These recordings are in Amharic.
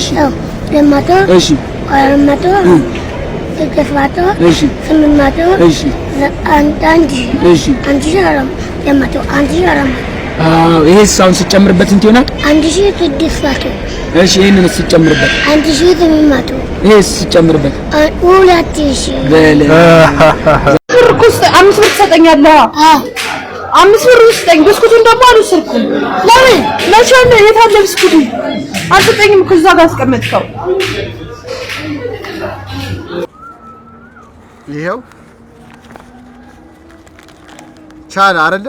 እሺ ለማቶ እሺ አረማቶ ተከፋቶ እሺ ስምማቶ እሺ አንዳንድ እሺ አንቺ አረም ለማቶ አንቺ አረም ይሄ ሳውን ሲጨምርበት እንት ይሆናል 1600 እሺ ይሄንን ሲጨምርበት 1800 ይሄ ሲጨምርበት 2000 በለ ፍርኩስ 5 ብር ትሰጠኛለህ? 5 ብር ስጠኝ። ብስኩቱን ደግሞ አልወሰድኩም። ለምን ለቻለ የታለ ብስኩቱ? አልሰጠኝም እኮ እዛ ጋር አስቀመጥከው። ይሄው ቻለ አይደለ?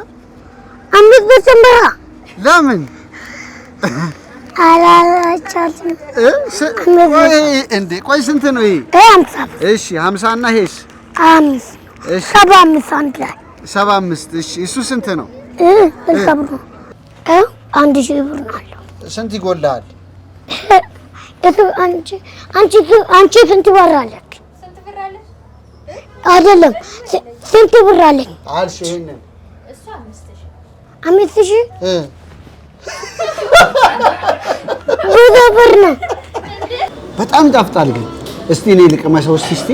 5 ብር ጨምራ ለምን አላላቻችም እንዴ? ቆይ ስንት ነው ይሄ? 50 እሺ 50 እና ይሄስ 5 እሺ 75 አንድ ላይ 75 እሺ እሱ ስንት ነው? ለሰብሩ 1000 ብር ነው አለው። ስንት ይጎልሃል? እሱ አንቺ ስንት ብር አለክ? ስንት ብር አለ? አይደለም ስንት ብር አለኝ አልሽ? ይሄንን እሱ 5000 ብዙ ብር ነው። በጣም ይጣፍጣል ግን እስቲ እኔ ልቅመሰው እስቲ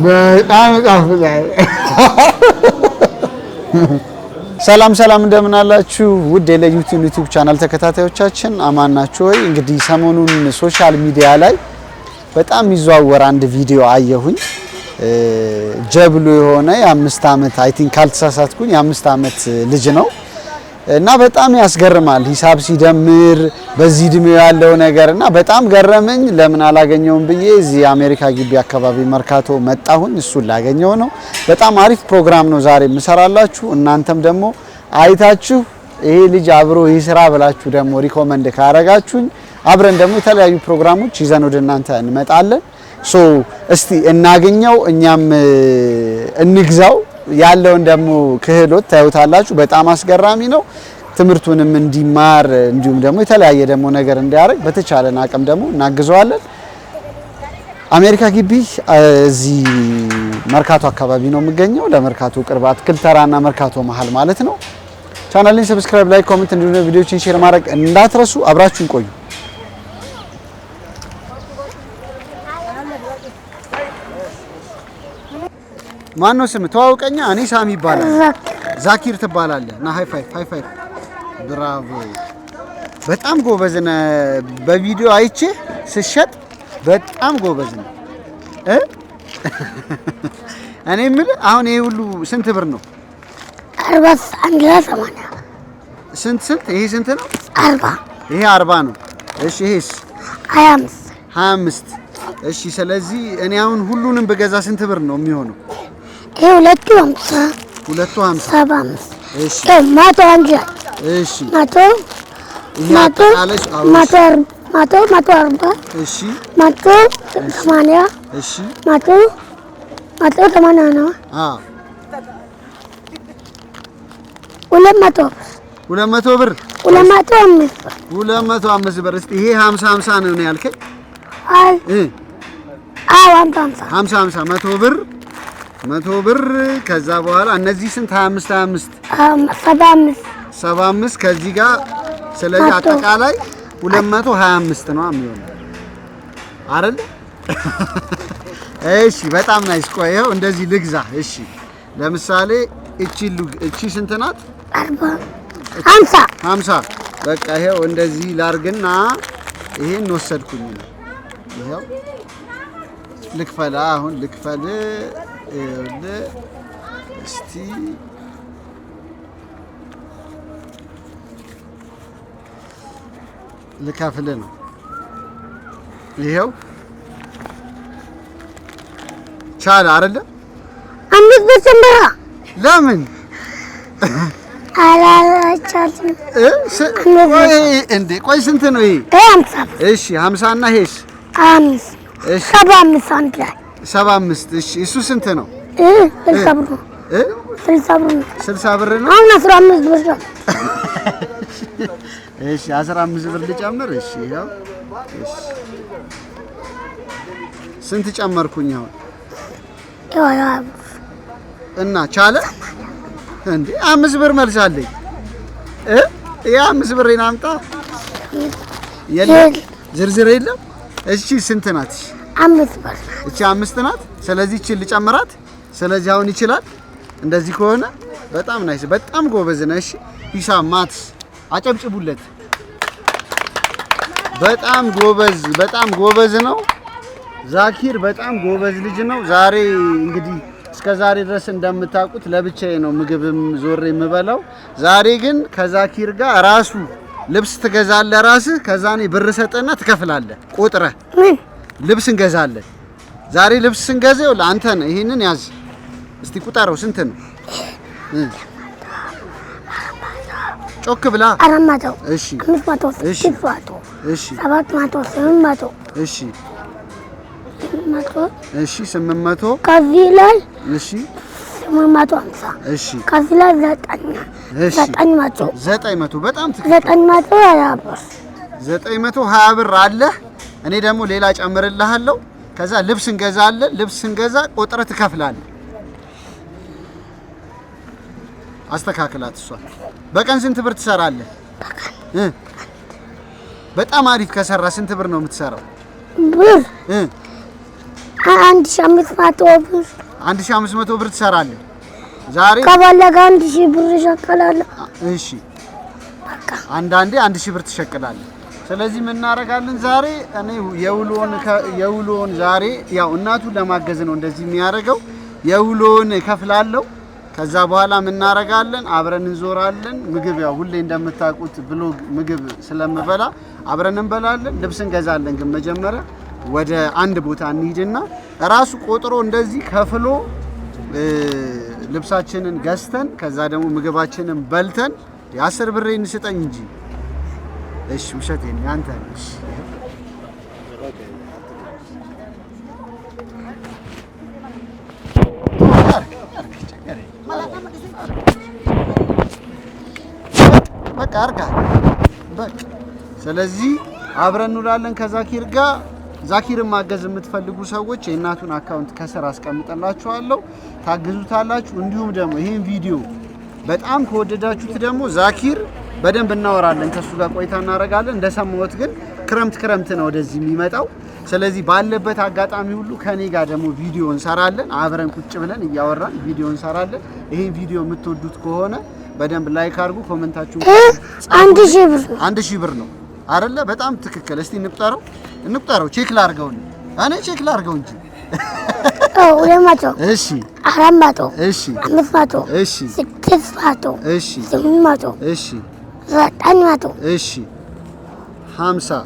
በጣም ይጣፍጣል። ሰላም ሰላም እንደምን አላችሁ ውድ የለዩቲዩብ ዩቲዩብ ቻናል ተከታታዮቻችን አማን ናችሁ ወይ? እንግዲህ ሰሞኑን ሶሻል ሚዲያ ላይ በጣም ይዘዋወር አንድ ቪዲዮ አየሁኝ። ጀብሎ የሆነ የ5 አመት አይ ቲንክ ካልተሳሳትኩኝ የ5 አመት ልጅ ነው እና በጣም ያስገርማል። ሂሳብ ሲደምር በዚህ እድሜው ያለው ነገርና በጣም ገረመኝ። ለምን አላገኘውም ብዬ እዚህ አሜሪካ ግቢ አካባቢ መርካቶ መጣሁኝ። እሱን ላገኘው ነው። በጣም አሪፍ ፕሮግራም ነው ዛሬ ምሰራላችሁ። እናንተም ደግሞ አይታችሁ ይሄ ልጅ አብሮ ይስራ ብላችሁ ደግሞ ሪኮመንድ ካረጋችሁኝ አብረን ደግሞ የተለያዩ ፕሮግራሞች ይዘን ወደ እናንተ እንመጣለን። ሶ እስቲ እናገኘው፣ እኛም እንግዛው። ያለውን ደግሞ ክህሎት ታዩታላችሁ። በጣም አስገራሚ ነው። ትምህርቱንም እንዲማር እንዲሁም ደግሞ የተለያየ ደግሞ ነገር እንዲያደርግ በተቻለን አቅም ደግሞ እናግዘዋለን። አሜሪካ ግቢ እዚህ መርካቶ አካባቢ ነው የሚገኘው። ለመርካቶ ቅርብ አትክልት ተራና መርካቶ መሃል ማለት ነው። ቻናሌን ሰብስክራይብ፣ ላይክ፣ ኮሜንት እንዲሁም ቪዲዮችን ሼር ማድረግ እንዳትረሱ። አብራችሁን ቆዩ። ማነው ስም? ተዋውቀኛ። እኔ ሳሚ ይባላል። ዛኪር ትባላለህ። ና ሃይ ፋይቭ። ብራቮ። በጣም ጎበዝ ነህ። በቪዲዮ አይቼ ስሸጥ በጣም ጎበዝ ነህ። እኔ የምልህ አሁን ይሄ ሁሉ ስንት ብር ነው? 40 ስንት? ይሄ ስንት ነው? 40። ይሄ 40 ነው። እሺ ይሄስ? 25። እሺ ስለዚህ እኔ አሁን ሁሉንም በገዛ ስንት ብር ነው የሚሆነው? ይሄ 250 75። እሺ ማቶ አንጂ እሺ ማቶ ማቶ 40 እሺ ማቶ 80 እሺ ማቶ 80 ነው። 200 ብር 205 ብር። እስቲ ይሄ 50 ነው ያልከኝ? አይ 50 100 ብር። ከዛ በኋላ እነዚህ ስንት? 25 75 ከዚህ ጋር ስለዚህ አጠቃላይ 225 ነው የሚሆነው አይደል? እሺ በጣም ናይስ። ቆይ ይኸው እንደዚህ ልግዛ። እሺ ለምሳሌ እቺ ስንት ናት? 50 በቃ ይኸው እንደዚህ ላርግና ይሄን ወሰድኩኝ ነው። ይኸው ልክፈል። አሁን ልክፈል። እስቲ ልከፍል ነው። ይኸው ቻለ አይደለ? 5 ብር ጨምራ ለምን አላላቻችም? እንዴ ቆይ ስንት ነው ይሄ? 50። እሺ 50 እና ይሄስ? 5 እሺ 75 አንድ ላይ 75። እሺ እሱ ስንት ነው? 60 ብር ነው። 60 ብር ነው። አሁን 15 ብር ነው። እሺ 15 ብር ልጨምር። እሺ ይኸው። እሺ ስንት ጨመርኩኝ አሁን? እና ቻለ እንዴ 5 ብር መልሳለኝ። ያ 5 ብር አምጣ። የለም ዝርዝር የለም። እሺ ስንት ናት? 5 ብር። እቺ 5 ናት። ስለዚህ እቺ ልጨምራት። ስለዚህ አሁን ይችላል። እንደዚህ ከሆነ በጣም ናይስ፣ በጣም ጎበዝ ነሽ። ሂሳብ ማትስ አጨብጭቡለት። በጣም ጎበዝ ነው ዛኪር፣ በጣም ጎበዝ ልጅ ነው። ዛሬ እንግዲህ እስከ ዛሬ ድረስ እንደምታውቁት ለብቻዬ ነው ምግብም ዞሬ የምበላው። ዛሬ ግን ከዛኪር ጋር ራሱ ልብስ ትገዛለህ ራስህ፣ ከዛ እኔ ብር ሰጠና ትከፍላለህ ቆጥረህ። ምን ልብስ እንገዛለን ዛሬ። ልብስ ስንገዛው ለአንተ ነው። ይሄንን ያዝ እስቲ ቁጠረው። ስንት ነው? ጮክ ብላ 400። እሺ 500። እሺ 600። እሺ 700። 800። እሺ 800። እሺ 800። ከዚህ ላይ እሺ 850። እሺ ከዚህ ላይ 900። እሺ 900 በጣም ትክክል። 920 ብር። 920 ብር አለ። እኔ ደግሞ ሌላ ጨምርልሃለሁ። ከዛ ልብስ እንገዛለን። ልብስ ስንገዛ ቆጥረህ ትከፍላለህ። አስተካክላት። እሷ በቀን ስንት ብር ትሰራለህ? በጣም አሪፍ ከሰራ ስንት ብር ነው የምትሰራው? ብር 1500 ብር። 1500 ብር ትሰራለህ ዛሬ። ከፈለገ 1000 ብር እሸቅላለሁ። እሺ አንዳንዴ 1000 ብር ትሸቅላለህ። ስለዚህ ምን እናደርጋለን ዛሬ? እኔ የውሎን ዛሬ ያው እናቱን ለማገዝ ነው እንደዚህ የሚያደርገው። የውሎን እከፍላለሁ። ከዛ በኋላ ምን እናደርጋለን? አብረን እንዞራለን። ምግብ ያው ሁሌ እንደምታውቁት ብሎግ ምግብ ስለምበላ አብረን እንበላለን። ልብስ እንገዛለን። ግን መጀመሪያ ወደ አንድ ቦታ እንሂድና ራሱ ቆጥሮ እንደዚህ ከፍሎ ልብሳችንን ገዝተን ከዛ ደግሞ ምግባችንን በልተን 10 ብር እንስጠኝ እንጂ። እሺ ውሸቴን ያንተ ነሽ። በቃ አርጋ በቃ። ስለዚህ አብረን እንውላለን ከዛኪር ጋር። ዛኪርን ማገዝ የምትፈልጉ ሰዎች የእናቱን አካውንት ከስር አስቀምጠላችኋለሁ፣ ታግዙታላችሁ። እንዲሁም ደግሞ ይሄን ቪዲዮ በጣም ከወደዳችሁት ደግሞ ዛኪር በደንብ እናወራለን፣ ከሱ ጋር ቆይታ እናደርጋለን። እንደሰማሁት ግን ክረምት ነው ወደዚህ የሚመጣው። ስለዚህ ባለበት አጋጣሚ ሁሉ ከኔ ጋር ደግሞ ቪዲዮ እንሰራለን። አብረን ቁጭ ብለን እያወራን ቪዲዮ እንሰራለን። ይሄን ቪዲዮ የምትወዱት ከሆነ በደንብ ላይክ አድርጉ። ኮሜንታችሁን 1000 ብር 1000 ብር ነው አይደለ? በጣም ትክክል። እስቲ እንቁጠረው ቼክ ላድርገው። እኔ ቼክ ላድርገው እንጂ 200። እሺ 400። እሺ 500። እሺ 600። እሺ 800። እሺ 900። እሺ 50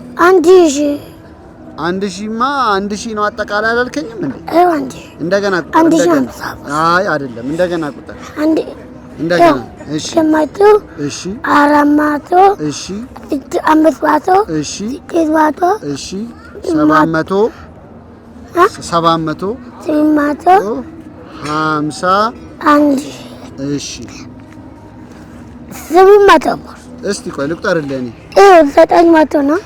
1000ማ 1000 ነው አጠቃላይ አላልከኝም እንዴ? እንደገና ቁጥር። 1050። አይ አይደለም፣ እንደገና ቁጥር። እንደገና እሺ 800። እሺ 400። እሺ 500። እሺ 600። እሺ 700 700 800 50 1 እሺ 700 ብር። እስቲ ቆይ ልቁጠርልህ። እኔ 900 ነው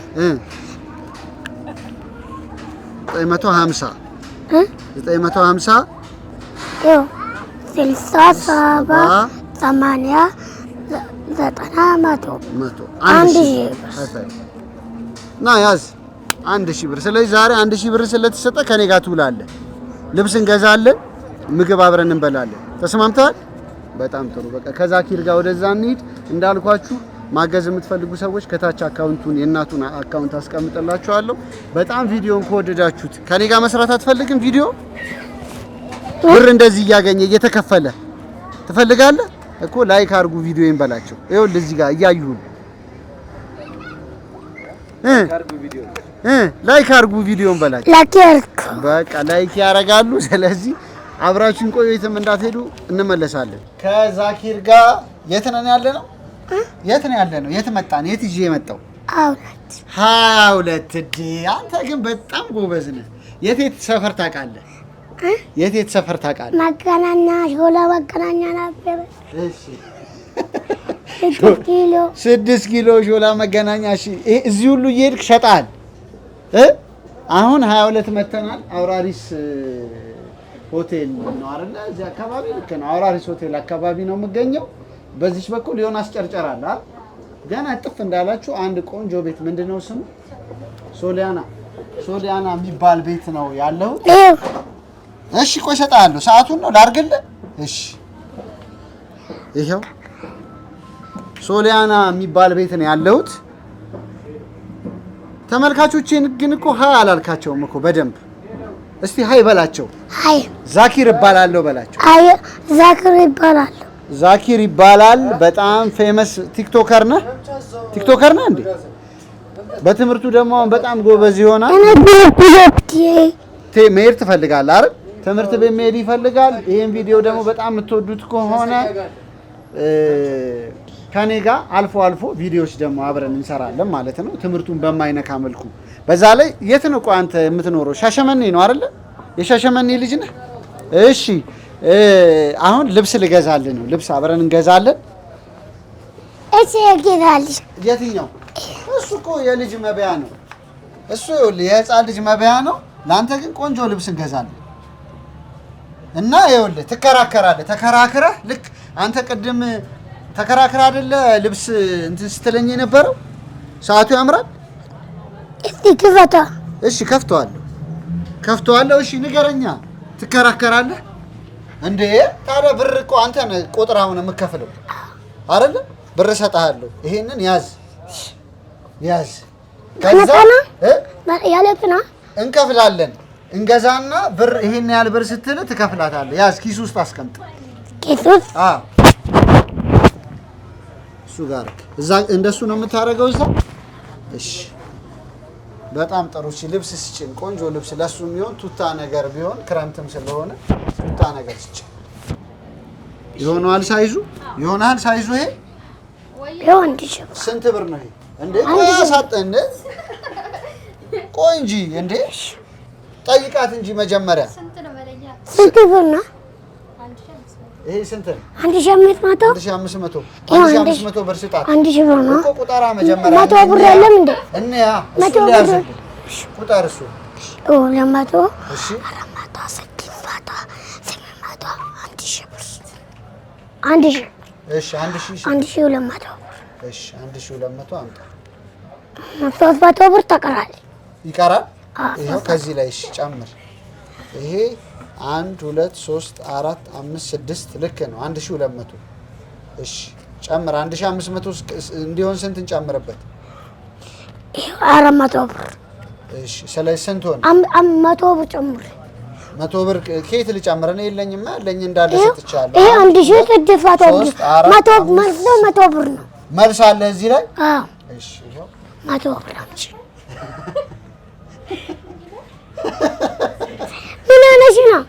950 950 ይኸው 67 80 90 100 1000 ብር ና ያዝ 1000 ብር። ስለዚህ ዛሬ 1000 ብር ስለተሰጠ ከኔ ጋር ትውላለህ። ልብስ እንገዛለን፣ ምግብ አብረን እንበላለን። ተስማምተሃል? በጣም ጥሩ። በቃ ከዛኪር ጋር ወደዛ እንሂድ። እንዳልኳችሁ ማገዝ የምትፈልጉ ሰዎች ከታች አካውንቱን የእናቱን አካውንት አስቀምጥላችኋለሁ። በጣም ቪዲዮን ከወደዳችሁት ከኔ ጋር መስራት አትፈልግም? ቪዲዮ ብር እንደዚህ እያገኘ እየተከፈለ ትፈልጋለህ እኮ? ላይክ አድርጉ ቪዲዮን በላቸው። ይኸውልህ እዚህ ጋር እያዩን ላይክ አድርጉ ቪዲዮን በላቸው። በቃ ላይክ ያደርጋሉ። ስለዚህ አብራችሁን ቆዩ፣ የትም እንዳትሄዱ። እንመለሳለን። ከዛኪር ጋር የት ነን ያለ ነው? የት ነው ያለ ነው? የት መጣን? የት ይዤ የመጣው? 22 ዲ አንተ ግን በጣም ጎበዝ ነህ። የት ሰፈር ታውቃለህ? የት ሰፈር ታውቃለህ? መገናኛ ሾላ መገናኛ ነበር። እሺ 6 ኪሎ ሾላ መገናኛ። እሺ እዚህ ሁሉ እየሄድክ ሸጣል። አሁን 22 መተናል። አውራሪስ ሆቴል ነው አይደለ? እዚህ አካባቢ ልክ ነው። አውራሪስ ሆቴል አካባቢ ነው የምገኘው። በዚህ በኩል ዮናስ ጨርጨር አለ አይደል? ገና ጥፍ እንዳላችሁ አንድ ቆንጆ ቤት ምንድነው ስሙ? ሶሊያና የሚባል ቤት ነው ያለው። እሺ ቆይ እሰጥሃለሁ። ሰዓቱን ነው ላድርግልህ? እሺ ይሄው ሶሊያና የሚባል ቤት ነው ያለሁት። ተመልካቾቼን ግን እኮ ሃይ አላልካቸውም እኮ በደንብ። እስቲ ሃይ በላቸው። ሃይ ዛኪር እባላለሁ በላቸው። ሃይ ዛኪር እባላለሁ። ዛኪር ይባላል። በጣም ፌመስ ቲክቶከር ነህ? ቲክቶከር ነህ እንዴ? በትምህርቱ ደግሞ በጣም ጎበዝ ይሆናል። መሄድ ትፈልጋለህ አይደል? ትምህርት ቤት መሄድ ይፈልጋል። ይሄን ቪዲዮ ደግሞ በጣም የምትወዱት ከሆነ ከኔ ጋር አልፎ አልፎ ቪዲዮዎች ደግሞ አብረን እንሰራለን ማለት ነው፣ ትምህርቱን በማይነካ መልኩ። በዛ ላይ የት ነው ቆይ አንተ የምትኖረው? ሻሸመኔ ነው አይደል? የሻሸመኔ ልጅ ነህ? እሺ አሁን ልብስ ልገዛልህ ነው። ልብስ አብረን እንገዛለን። እሺ እገዛልሽ። የትኛው? እሱ እኮ የልጅ መብያ ነው። እሱ ይኸውልህ የህፃን ልጅ መብያ ነው። ለአንተ ግን ቆንጆ ልብስ እንገዛለን እና ይኸውልህ ትከራከራለህ። ተከራክረህ ልክ አንተ ቅድም ተከራክረህ አይደለ ልብስ እንትን ስትለኝ የነበረው? ሰዓቱ ያምራል። እስቲ ክፈታ። እሺ ከፍተዋለሁ። እሺ ንገረኛ። ትከራከራለህ እንዴ? ታዲያ ብር እኮ አንተ ነህ ቆጥራውን የምከፍለው አይደለ? ብር እሰጥሃለሁ። ይሄንን ያዝ። ከዛ ያለብና እንከፍላለን። እንገዛና ብር ይሄን ያህል ብር ስትል ትከፍላታለህ። ያዝ፣ ኪስ ውስጥ አስቀምጥ። ኪስ ውስጥ? አዎ እሱ ጋር እዛ እንደሱ ነው የምታደርገው እዛ። እሺ በጣም ጥሩ። እሺ ልብስ ስጭን፣ ቆንጆ ልብስ ለሱ የሚሆን ቱታ ነገር ቢሆን ክረምትም ስለሆነ ቱታ ነገር ስጭን። ይሆናል ሳይዙ? ይሆናል ሳይዙ? ይሄ ስንት ብር ነው ይሄ? እንዴ ቆይ አሳጠን። ቆይ እንጂ እንዴ ጠይቃት እንጂ መጀመሪያ ስንት ብር ነው ይሄ? ስንት ነው? 1500 1500 ብር ስጣት። 1000 ብር ነው እኮ ቁጠራ መጀመሪያ። 100 ብር የለም እንዴ? እና ያ እሱ ሊያዝልህ ቁጠር። እሱ 200 እሺ 400 600 800 1000 ብር 1000 እሺ 1200 እሺ 1200 አምጣ። 300 ብር ተቀራል ይቀራል። ይሄው ከዚህ ላይ እሺ ጨምር። ይሄ 1 2 3 4 5 6 ልክ ነው 1200። እሺ ጨምር 1500 እንዲሆን ስንት እንጨምርበት? 400 ብር። እሺ ስለዚህ ስንት ሆነ? 100 ብር ጨምር። 100 ብር ከየት ልጨምር? እኔ የለኝማ፣ ያለኝ እንዳለ ሰጥቻለሁ። ይሄ 1600 ብር 100 ብር ነው። መልስ አለ እዚህ ላይ? አዎ እሺ ይሄው 100 ብር አምጪ። ምን ሆነሽ ነው?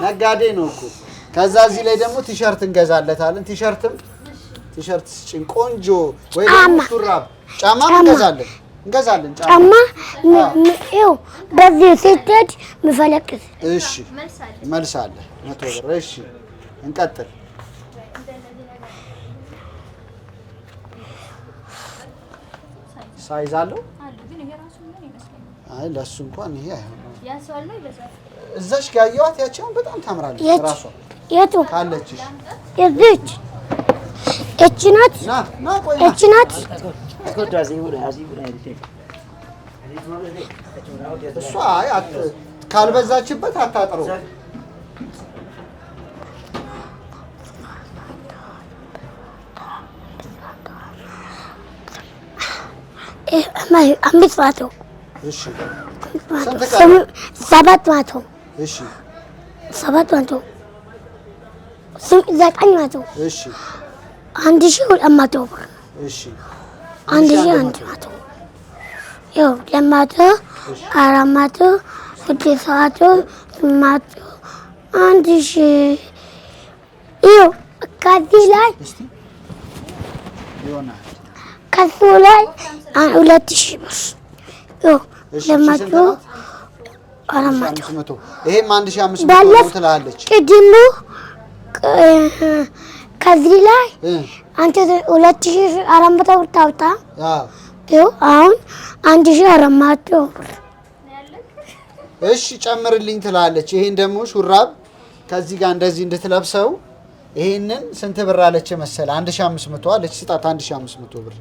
ነጋዴ ነው እኮ። ከዛ እዚህ ላይ ደግሞ ቲሸርት እንገዛለታለን። ቲሸርት ስጭን ቆንጆ። ወይ ደግሞ ሹራብ ጫማ እንገዛለን። ጫማ ይኸው በዚህ ስትሄድ ምፈለቅስ። እሺ መልስ አለ 100 ብር። እሺ እንቀጥል። ሳይዝ አለው? አይ ለሱ እንኳን ይሄ አይሆንም። እዛሽ ጋር ያየኋት ያቺውን በጣም ታምራለች። ራሷ የቱ ካለችሽ እዚች እቺ ናት። ና ቆይ እቺ ናት። እሷ አይ ካልበዛችበት አታጥረው። አምስት መቶ እሺ 700 እሺ 900 እሺ 1200 ብር እሺ 1100 ይኸው 200 400 600 800 1000 ይኸው ከዚህ ላይ ይሆናል። ከሱ ላይ 2000 ብር ይኸው 200 400 ይሄም 1500 ትላለች። ቅድሙ ከዚህ ላይ አንተ 2400 ብር ታውጣ። ይኸው አሁን 1400 ብር። እሺ ጨምርልኝ ትላለች። ይሄን ደግሞ ሹራብ ከዚህ ጋር እንደዚህ እንድትለብሰው ይሄንን ስንት ብር አለች መሰለ? 1500 አለች። ስጣት 1500 ብር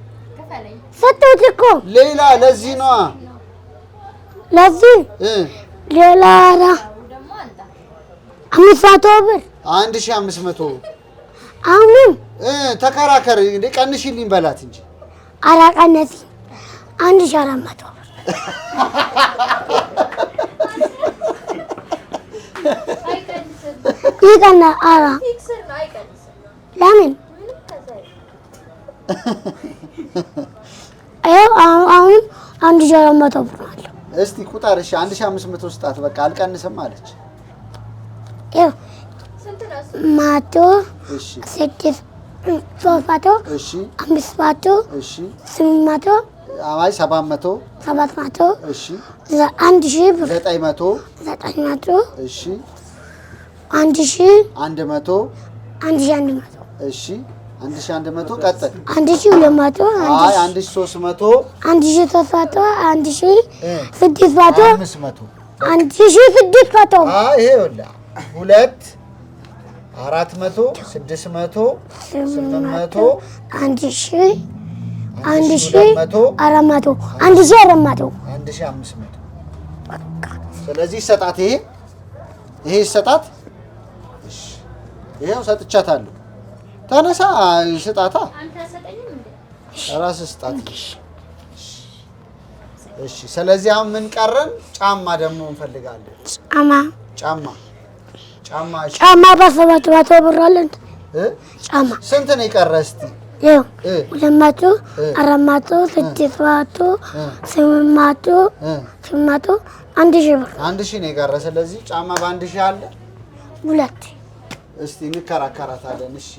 ሰጠሁት እኮ። ሌላ ለዚህ ነው ለዚህ ሌላ 500 ብር 1500 አሁንም ተከራከር እንዴ ቀንሽልኝ በላት እንጂ አራቀነሲ 1400 ብር ይቀና አራ ለምን አሁን 1400 ብር አለ። እስቲ ቁጣር እሺ 1500 ስጣት በቃ አልቀንስም አለች። ማቶ እሺ 600 እሺ 500 እሺ 800 አይ 700 እሺ 1000 ብር 900 እሺ 1100 እሺ 1100 ቀጥል 1200 አይ 1300 1300 500 1600 አይ ይሄ ወላ 2 400 600 800 1400 1500 ስለዚህ ሰጣት ይሄ ሰጣት እሺ ይሄው ሰጥቻታለሁ ተነሳ ስጣታ አንተ ሰጠኝም እንዴ ራስ ስጣት እሺ ስለዚህ አሁን ምን ቀረን ጫማ ደግሞ እንፈልጋለን ጫማ በ700 ብር አለን ጫማ ስንት ነው የቀረ እስቲ 200 400 600 800 1000 ብር 1000 ነው የቀረ ስለዚህ ጫማ በ1000 አለ ሁለት እስቲ እንከራከራታለን እሺ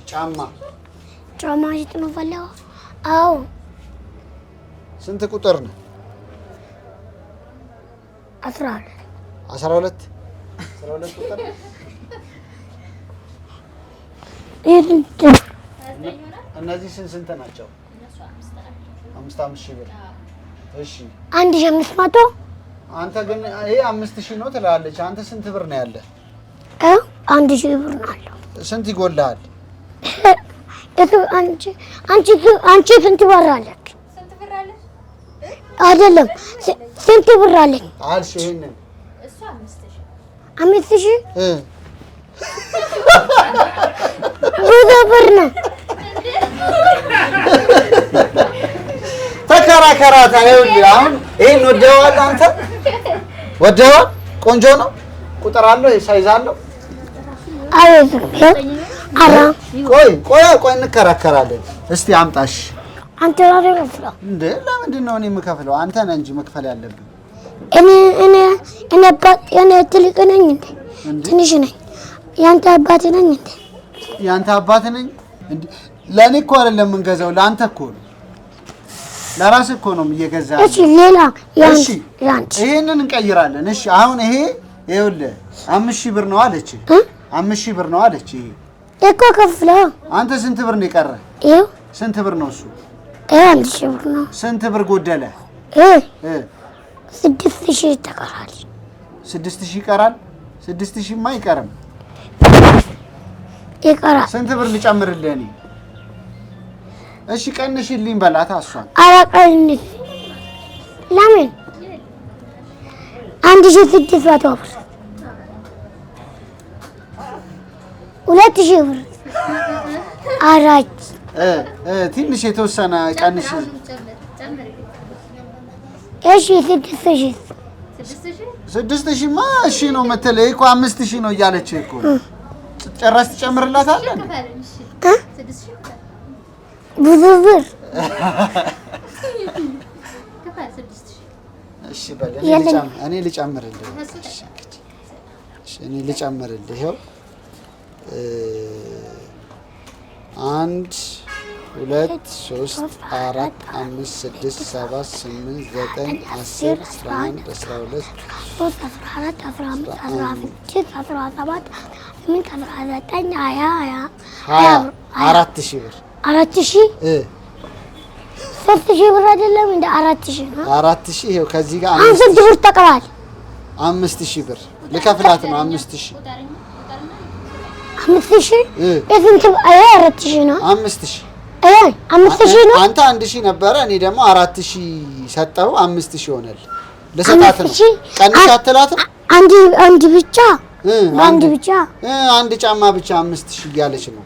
ጫማ ይጥ ነው ፈለው አው ስንት ቁጥር ነው 12 ቁጥር እነዚህ ስንት ናቸው? 5,000 ብር እሺ 1500 አንተ ግን ይሄ 5000 ነው ትላለች አንተ ስንት ብር ነው ያለ? 1000 ብር ነው ያለው ስንት ይጎልሃል? አንቺ ስንት ብር አለክ? አይደለም ስንት ብር አለኝ አልሽ ይሄንን እሱ 5000 ብዙ ብር ነው ተከራከራታ ይኸውልህ አሁን ይሄን ወደዋል አንተ ወደዋል ቆንጆ ነው ቁጥር አለው ሳይዝ አለው ቆይ እንከራከራለን እስቲ አምጣሽ አንተ ነው የምከፍለው እንዴ ለምንድን ነው እኔ የምከፍለው አንተ ነህ እንጂ መክፈል ያለብኝ እኔ ትልቅ ነኝ እንዴ ትንሽ ነኝ ያንተ አባት ነኝ እንዴ ያንተ አባት ነኝ እንዴ ለኔ እኮ አይደለም የምንገዛው ለአንተ እኮ ነው ለራስህ እኮ ነው እየገዛህ እሺ ሌላ ያንቺ ይሄንን እንቀይራለን እሺ አሁን ይሄ ይኸውልህ 5000 ብር ነው አለች 5000 ብር ነው አለች ይሄ እኮ ከፍለው አንተ ስንት ብር ነው የቀረ ይኸው ስንት ብር ነው እሱ 1000 ብር ነው ስንት ብር ጎደለ 6000 ተቀራል 6000 ይቀራል 6000 ማ ይቀርም ይቀራል ስንት ብር ልጨምርልህ እኔ እሺ ቀንሽልኝ በላት አሷን አራቀንሽ ለምን 1600 ብር 2000 ብር አራጭ ትንሽ የተወሰነ ቀንሽ እሺ 6000 ማ እሺ ነው መተለይ እኮ 5000 ነው እያለች እኮ ጨራስ ትጨምርላታለህ ብዙ ብር እሺ በል እኔ ልጨምርልህ እኔ ልጨምርልህ ይኸው 1 2 3 4 5 6 7 8 9 10 11 12 14 15 16 17 18 19 4000 ብር 4000 3000 ብር አይደለም እንደ 4000 ነው 4000 ይሄው ከዚህ ጋር 5000 ብር ተቀበል 5000 ብር ልከፍላት ነው 5000 5000 የስንት አይ 4000 ነው 5000 አይ 5000 ነው አንተ 1000 ነበረ እኔ ደግሞ 4000 ሰጠው 5000 ሆነል ለሰጣት ነው ቀንሽ አትላትም አንድ ብቻ አንድ ብቻ አንድ ጫማ ብቻ 5000 እያለች ነው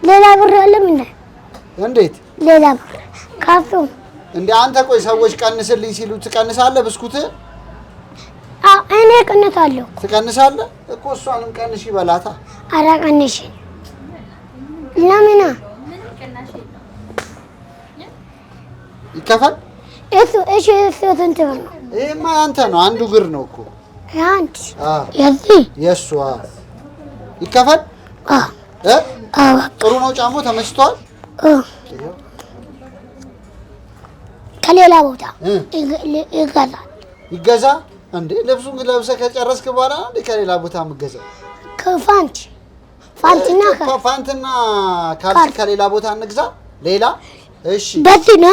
ሌላ ብር አለም እንዴት ሌላ ብር ካፉ እንዴ አንተ ቆይ ሰዎች ቀንስልኝ ሲሉ ትቀንሳለህ ብስኩት እኔ ቀንሳለሁ ትቀንሳለህ እኮ እሷንም ቀንሽ ይበላታ አራ ቀንሽ ለምን ይከፈል እሺ ስንት ብር ነው ይሄማ አንተ ነው አንዱ ግር ነው እኮ አንድ የሱ ይከፈል ጥሩ ነው ጫማው ተመችቷል ከሌላ ቦታ ይገዛ እንዴ ልብሱን ለብሰህ ከጨረስክ በኋላ እንዴ ከሌላ ቦታ የምትገዛው ፋንትና ካልሲ ከሌላ ቦታ እንግዛ ሌላ እሺ በትና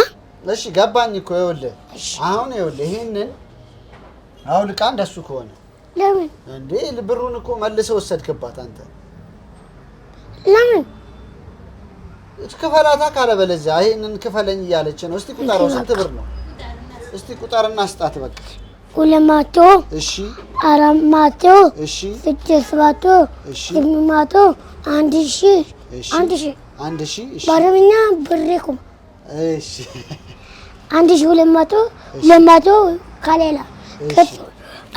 እሺ ገባኝ እኮ ይኸውልህ አሁን ይኸውልህ ይሄንን አውልቃ እንደሱ ከሆነ ለምን እንዴ ብሩን እኮ መልሰህ ወሰድክባት አንተ ለምን እስከፈላታ ካለበለዚያ ይሄንን ክፈለኝ እያለች ነው እስቲ ቁጠረው ስንት ብር ነው እስቲ ቁጠርና ስጣት በቃ 200 እሺ 400 እሺ 600 እሺ 800 1000 እሺ ባረምኛ ብሬኩ እሺ 1200 200 ካሌላ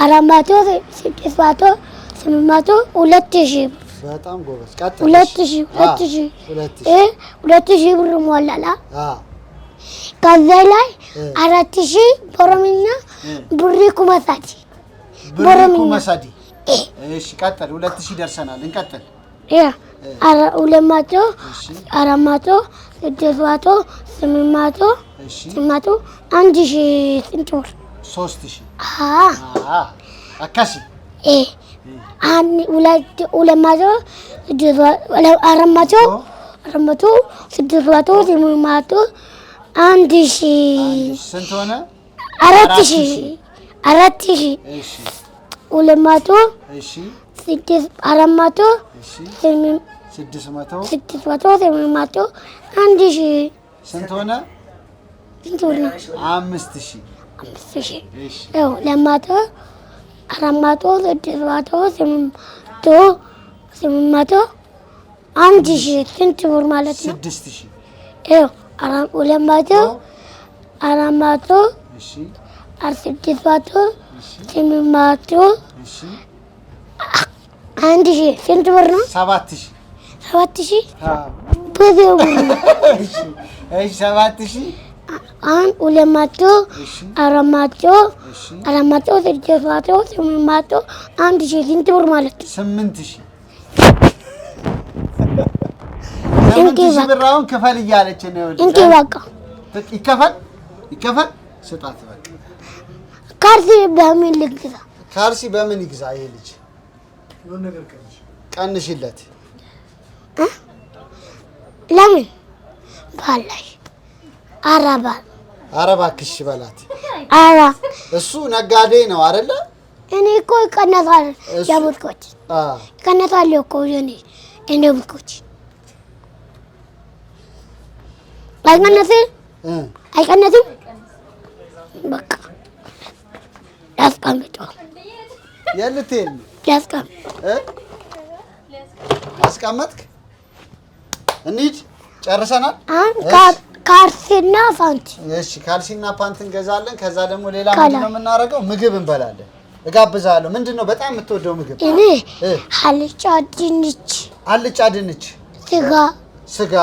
400 600 800 2000 በጣም ጎበዝ ቀጥታ 2000 ብር ሞላላ ከዛ ላይ 4000 ቦረምኛ ብሬኩ መሳዲ እሺ ቀጥል 2000 ደርሰናል እንቀጥል 200 400 600 800 800 1000 ስንት ብር 3000 አካሲ ሁለት 200 400 600 800 1000 ስንት ሆነ 4000 እሺ 200 እሺ 400 እሺ 600 800 1000 ስንት ሆነ 5000 እሺ ያው 200 400 600 800 1000 ስንት ብር ማለት ነው 6000 ያው 200 400 እሺ 600 800 እሺ 1000 ስንት ብር ነው 7000 ብዙ እሺ 7000 አሁን 200 400 600 800 1000 ስንት ብር ማለት ነው 8000 ብር አሁን ክፈል እያለች ነው እንዴ በቃ ይከፈል ስጣት በቃ ካልሲ በምን ይግዛ ይሄ ልጅ የሆነ ነገር ቀንሽለት ለምን ባላይ አረባክሽ በላት እሱ ነጋዴ ነው አይደለ እኔ እኮ ይቀነሳል ያቡትኮች ይቀነሳል እኮ እኔ እንደቡትኮች አይቀነስም በቃ ያስቀምጠው የልቴን አስቀመጥክ እንሂድ ጨርሰናል ካልሲና ፓንት እሺ ካልሲና ፓንት እንገዛለን ከዛ ደግሞ ሌላ ምንድነው የምናደርገው ምግብ እንበላለን እጋብዛለሁ ምንድነው በጣም የምትወደው ምግብ እኔ አልጫ ድንች ስጋ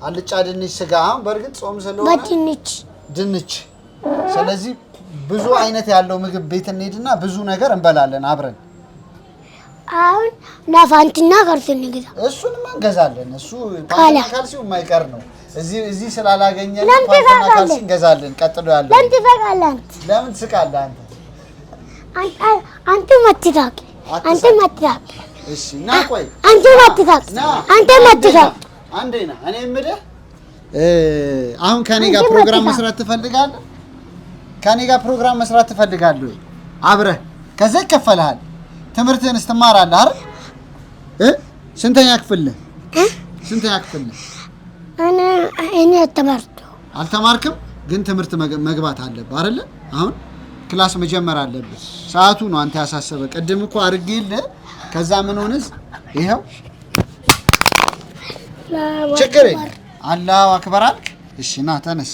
አልጫ ድንች ስጋ አሁን በርግጥ ጾም ስለሆነ ድንች ስለዚህ ብዙ አይነት ያለው ምግብ ቤት እንሄድና ብዙ ነገር እንበላለን አብረን አሁን ናፋንቲና ካልሲ እንገዛ እሱንማ እንገዛለን እሱ ፓንትና ካልሲው የማይቀር ነው እዚህ ስላላገኘን ፓንትና ካልሲ እንገዛለን ቀጥሎ ያለው ለምን ትስቃለህ አንተ ማትታቂ እሺ ና ቆይ አንተ ማትታቂ አንዴና እኔ የምልህ አሁን ከኔ ጋር ፕሮግራም መስራት ትፈልጋለህ አብረህ ከዛ ይከፈልሃል ትምህርትህን ስትማራለህ አይደል ስንተኛ ክፍል ነህ? ስንተኛ ክፍል ነህ? እኔ ተማርኩ። አልተማርክም ግን ትምህርት መግባት አለብህ አይደለ? አሁን ክላስ መጀመር አለብህ። ሰዓቱ ነው አንተ ያሳሰበ። ቅድም እኮ አድርጌልህ ከዛ ምን ሆነስ? ይሄው ችግር አላሁ አክበር አልክ። እሺ ና ተነስ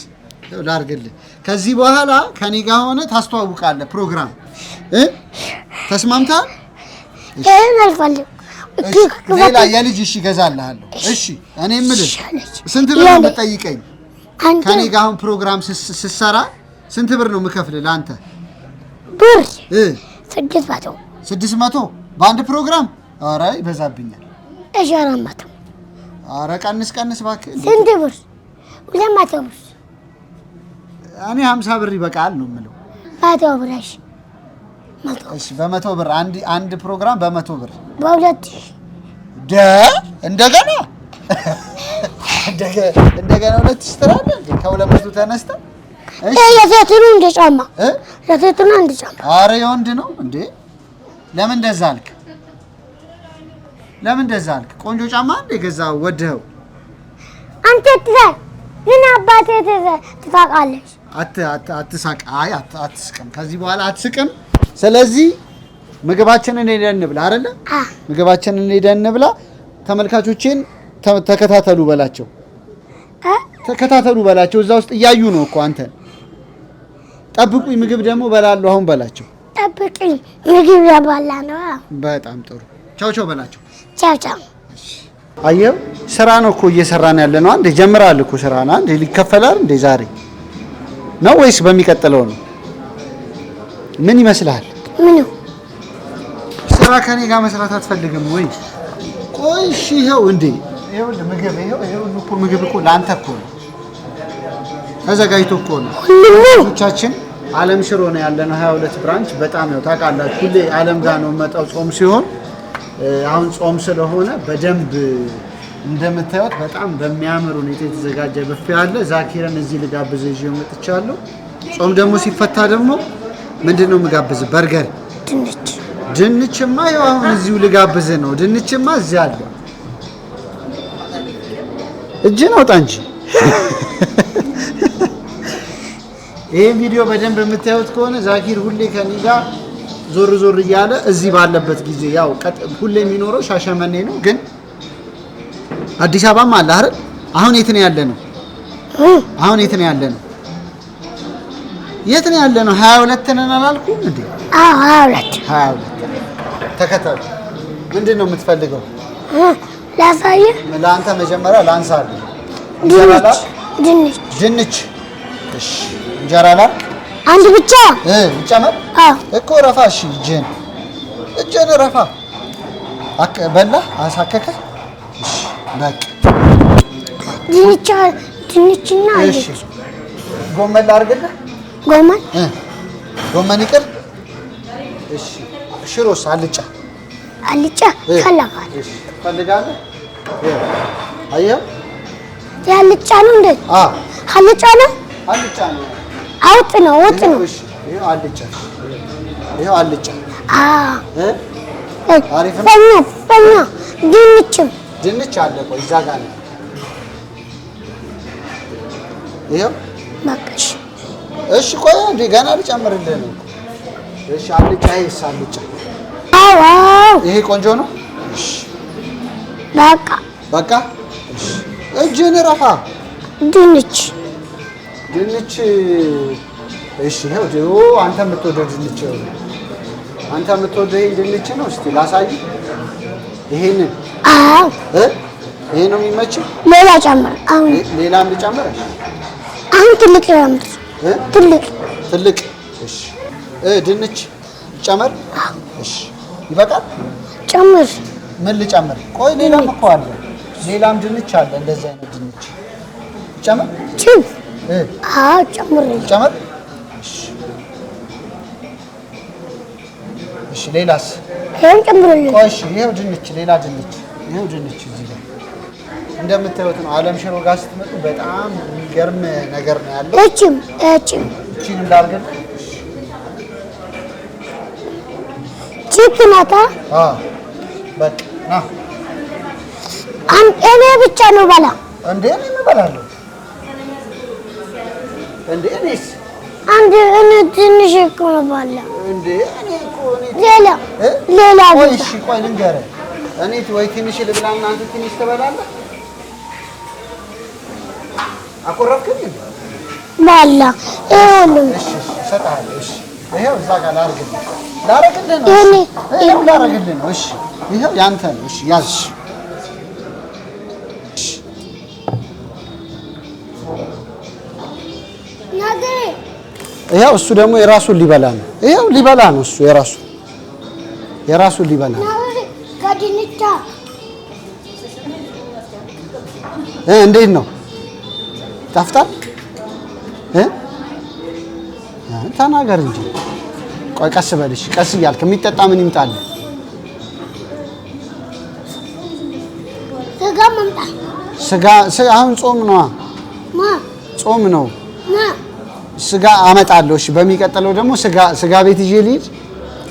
ላድርግልህ። ከዚህ በኋላ ከኔ ጋር ሆነ ታስተዋውቃለህ ፕሮግራም ተስማምተሃል? ሌላ የልጅ እሺ እገዛልሃለሁ። እሺ እኔ የምልህ ስንት ብር ነው የምትጠይቀኝ? ከኔ ጋር አሁን ፕሮግራም ስትሰራ ስንት ብር ነው የምከፍልህ ለአንተ? ብር 600 በአንድ ፕሮግራም? ኧረ ይበዛብኛል። 400 ኧረ ቀንስ እባክህ። ስንት ብር? 200 ብር። እኔ 50 ብር ይበቃል ነው የምለው። 100 ብር። እሺ በ100 ብር አንድ ፕሮግራም በ100 ብር በ2000 እንደገና 2000 ትላለህ። ከ200 ተነስተህ እሺ የሴቱን እንደ ጫማ የሴቱን እንደ ጫማ። ኧረ የወንድ ነው እንዴ? ለምን እንደዛ አልክ? ቆንጆ ጫማ እንደ ገዛው ወደኸው አንተ ትሳቅ። ምን አባቴ ትሳቃለሽ? አትሳቅ። አይ አትስቅም። ከዚህ በኋላ አትስቅም። ስለዚህ ምግባችንን ሄደን እንብላ አይደለ? ምግባችንን ሄደን እንብላ። ተመልካቾችን ተከታተሉ በላቸው። እዛ ውስጥ እያዩ ነው እኮ አንተ። ጠብቁኝ ምግብ ደግሞ በላለሁ አሁን በላቸው። ጠብቁኝ ምግብ ያባላ ነው። በጣም ጥሩ። ቻው በላቸው። ቻው። አየው ስራ ነው እኮ እየሰራን ያለ ነው። አንዴ ጀምራል እኮ ስራ ነው። አንዴ ሊከፈላል እንዴ? ዛሬ ነው ወይስ በሚቀጥለው ነው? ምን ይመስልሃል? ምን ስራ ከኔ ጋር መስራት አትፈልግም ወይ? ቆይ እሺ ይኸው እንዴ ይኸው ምግብ እኮ ለአንተ እኮ ነው ተዘጋጅቶ እኮ ነው። ሁላችን ዓለም ሽሮ ነው ያለነው 22 ብራንች። በጣም ያው ታውቃላችሁ ሁሌ ዓለም ጋር ነው መጣው ጾም ሲሆን አሁን ጾም ስለሆነ በደንብ እንደምታዩት በጣም በሚያምር ሁኔታ የተዘጋጀ ብፌ አለ። ዛኪርን እዚህ ልጋብዝ ይዤው መጥቻለሁ። ጾም ደግሞ ሲፈታ ደግሞ ምንድነው የምጋብዝ? በርገር፣ ድንችማ ያው አሁን እዚሁ ልጋብዝ ነው። ድንችማ እዚህ አለ። እጅን አውጣ እንጂ ይሄን ቪዲዮ በደንብ የምታዩት ከሆነ ዛኪር ሁሌ ከኔ ጋር ዞር እያለ እዚህ ባለበት ጊዜ ያው ሁሌ የሚኖረው ሻሸመኔ ነው፣ ግን አዲስ አበባም አለ አይደል? አሁን የት ነው ያለነው? የት ነው ያለነው? 22 ነን አላልኩም እንዴ? 22 ተከተሉ። ምንድነው የምትፈልገው? ላሳየህ። ለአንተ መጀመሪያ ላንሳለህ። ድንች። እሺ እንጀራ ላይ አንድ ብቻ ይጨመር እኮ ረፋ። እሺ እጄን ረፋ በላ አሳከከ። እሺ በቃ ድንችና እሺ ጎመን ላድርግልህ። ጎመን ይቅር። እሺ ሽሮስ? አልጫ ፈለጋለሁ። እሺ ፈልጋለህ? አየህ ያልጫ ነው እንዴ? አልጫ ነው። ወጥ ነው። እሺ ይሄው አልጫ። አሪፍ ነው። በኛ ድንች አለ። ቆይ እዛ ጋር ነው። ይሄው በቃሽ። እሺ ቆይ እንዴ ገና ልጨምርልህ ነው። እሺ አልጫ። ይሄ ቆንጆ ነው። እሺ በቃ እሺ እጅን ረፋ። ድንች። እሺ ይሄው አንተ የምትወደው ድንች ድንች ነው። እስቲ ላሳይ። ይሄንን ይሄ ነው የሚመችህ? ሌላ ጨምር። አሁን ሌላም ልጨምር? አሁን ትልቅ ጨምር። ትልቅ። እሺ ድንች ጨምር። እሺ ይበቃል? ጨምር። ምን ልጨምር? ቆይ ሌላም እኮ አለ። ሌላም ድንች አለ። እንደዚህ አይነት ድንች ጨምር። ጨምር። እሺ ሌላስ? ይሄን ጨምርልኝ። ቆይ እሺ ይሄው ድንች፣ ሌላ ድንች። ይሄው ድንች እዚህ ጋር እንደምታዩት ነው። ዓለም ሽሮ ጋር ስትመጡ በጣም የሚገርም ነገር ነው ያለው። እቺን እንዳርገን ቺፕ ናታ። በቃ ና እኔ ብቻ ነው በላ እንዴ እኔ እበላለሁ እንዴ እኔስ አንድ እኔ ትንሽ እኮ ነው በላ እንዴ እኔ እኮ ሌላ ቆይ እሺ ቆይ ልንገርህ እኔ ወይ ትንሽ ልብላና አንተ ትንሽ ትበላለህ አቆረፍከኝ በላ ይኸውልህ እሺ እሰጥሃለሁ እሺ ይኸው እዛ ጋር ላረግልህ ነው ይኸው ላረግልህ ነው እሺ ይኸው ያንተ ነው እሺ ያዝ ይኸው እሱ ደግሞ የራሱን ሊበላ ነው ይኸው ሊበላ ነው እሱ የራሱን ሊበላ ነው ከድንቻ እንዴት ነው ጣፍጣል ተናገር እንጂ ቆይ ቀስ በልሽ ቀስ እያልክ የሚጠጣ ምን ይምጣል ስጋ አሁን ጾም ነው ጾም ነው ስጋ አመጣለሁ እሺ በሚቀጥለው ደግሞ ስጋ ቤት ይዤ ልሂድ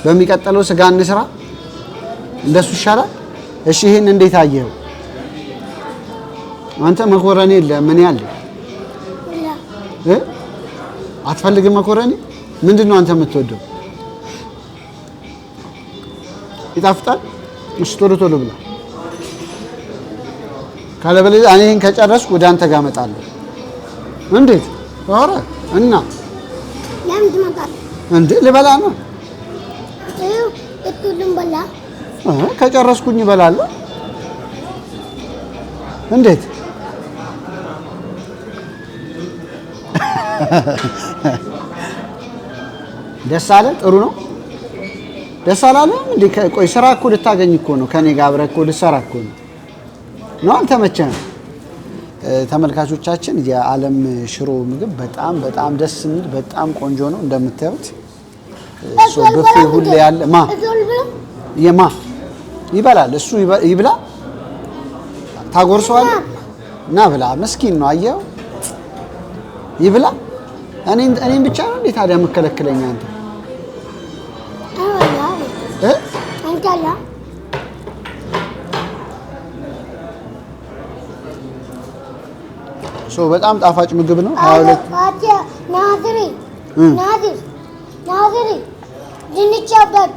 በሚቀጥለው ስጋ እንስራ እንደሱ ይሻላል እሺ ይሄን እንዴት አየኸው አንተ መኮረኒ ለምን ያለ አትፈልግም መኮረኒ ምንድነው አንተ የምትወደው ይጣፍጣል እሺ ቶሎ ብላ ካለበለዚያ እኔ ይሄን ከጨረስኩ ወደ አንተ ጋር እመጣለሁ እንዴት ኧረ እና ለምን ትመጣለህ እንዴ ልበላ ነው እቱንም በላ ከጨረስኩኝ እበላለሁ እንዴት ደስ አለ ጥሩ ነው ደስ አላለም እንዴ ቆይ ስራ እኮ ልታገኝ እኮ ነው ከኔ ጋር አብረህ እኮ ልትሰራ እኮ ነው አንተ መቼም ተመልካቾቻችን የዓለም ሽሮ ምግብ በጣም ደስ የሚል በጣም ቆንጆ ነው እንደምታዩት ሶብፌ ሁሉ ያለ የማ ይበላል እሱ ይብላ ታጎርሰዋል እና ብላ መስኪን ነው አየው ይብላ እኔን ብቻ ነው እንዴ ታዲያ መከለክለኛ አንተ አንተላ በጣም ጣፋጭ ምግብ ነው 22 ናዝሪ ድንች ያበድ